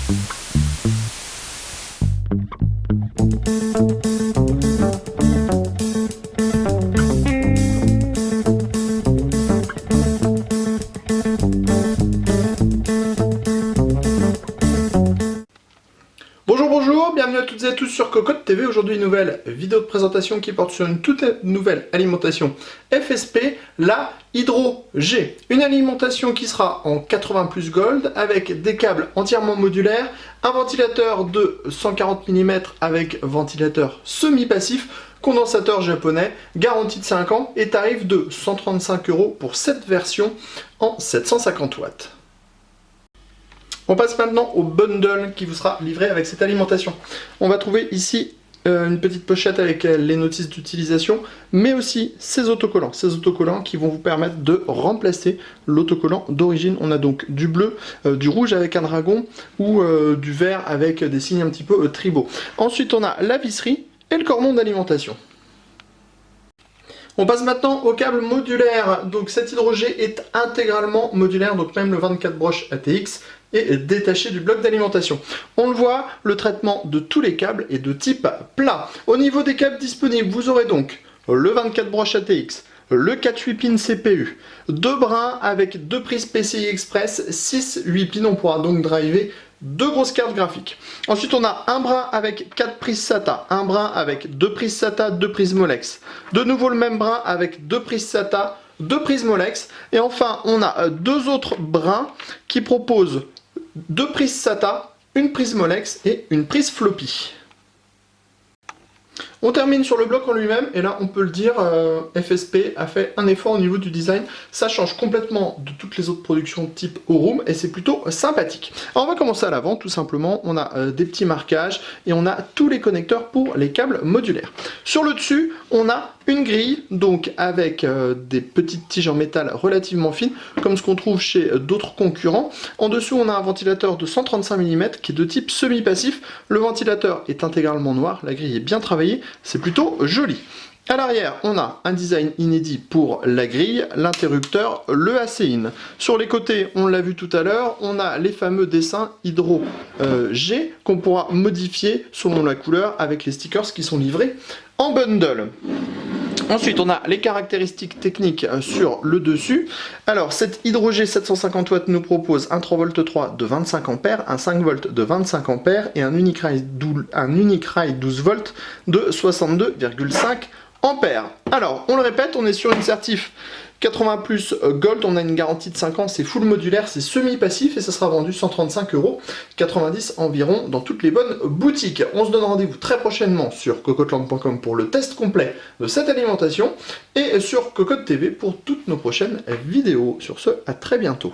Bonjour, bienvenue à toutes et à tous sur Cocotte TV. Aujourd'hui, une nouvelle vidéo de présentation qui porte sur une toute nouvelle alimentation FSP, la Hydro G. Une alimentation qui sera en 80 plus Gold avec des câbles entièrement modulaires, un ventilateur de 140 mm avec ventilateur semi-passif, condensateur japonais, garantie de 5 ans et tarif de 135 € pour cette version en 750 watts. On passe maintenant au bundle qui vous sera livré avec cette alimentation. On va trouver ici une petite pochette avec les notices d'utilisation, mais aussi ces autocollants qui vont vous permettre de remplacer l'autocollant d'origine. On a donc du bleu, du rouge avec un dragon ou du vert avec des signes un petit peu tribaux. Ensuite, on a la visserie et le cordon d'alimentation. On passe maintenant au câble modulaire. Donc cette Hydro G est intégralement modulaire, donc même le 24 broches ATX est détaché du bloc d'alimentation. On le voit, le traitement de tous les câbles est de type plat. Au niveau des câbles disponibles, vous aurez donc le 24 broches ATX, le 4-8 pins CPU, 2 brins avec 2 prises PCI Express, 6-8 pins, on pourra donc driver 2 grosses cartes graphiques. Ensuite, on a un brin avec 4 prises SATA, un brin avec 2 prises SATA, 2 prises Molex. De nouveau le même brin avec 2 prises SATA, 2 prises Molex. Et enfin, on a 2 autres brins qui proposent 2 prises SATA, une prise Molex et une prise floppy. On termine sur le bloc en lui-même, et là on peut le dire, FSP a fait un effort au niveau du design. Ça change complètement de toutes les autres productions type Aurum, et c'est plutôt sympathique. Alors on va commencer à l'avant, tout simplement. On a des petits marquages, et on a tous les connecteurs pour les câbles modulaires. Sur le dessus, on a une grille, donc avec des petites tiges en métal relativement fines, comme ce qu'on trouve chez d'autres concurrents. En dessous, on a un ventilateur de 135 mm qui est de type semi-passif. Le ventilateur est intégralement noir, la grille est bien travaillée, c'est plutôt joli. À l'arrière, on a un design inédit pour la grille, l'interrupteur, le AC-in. Sur les côtés, on l'a vu tout à l'heure, on a les fameux dessins Hydro G qu'on pourra modifier selon la couleur avec les stickers qui sont livrés en bundle. Ensuite, on a les caractéristiques techniques sur le dessus. Alors, cette Hydro G 750 watts nous propose un 3V3 de 25 A, un 5V de 25 A et un Unique Rail 12 volts de 62,5 A. Alors, on le répète, on est sur une certif 80 plus Gold, on a une garantie de 5 ans, c'est full modulaire, c'est semi-passif et ça sera vendu 135,90 € environ dans toutes les bonnes boutiques. On se donne rendez-vous très prochainement sur cocotteland.com pour le test complet de cette alimentation et sur Cocotte TV pour toutes nos prochaines vidéos. Sur ce, à très bientôt.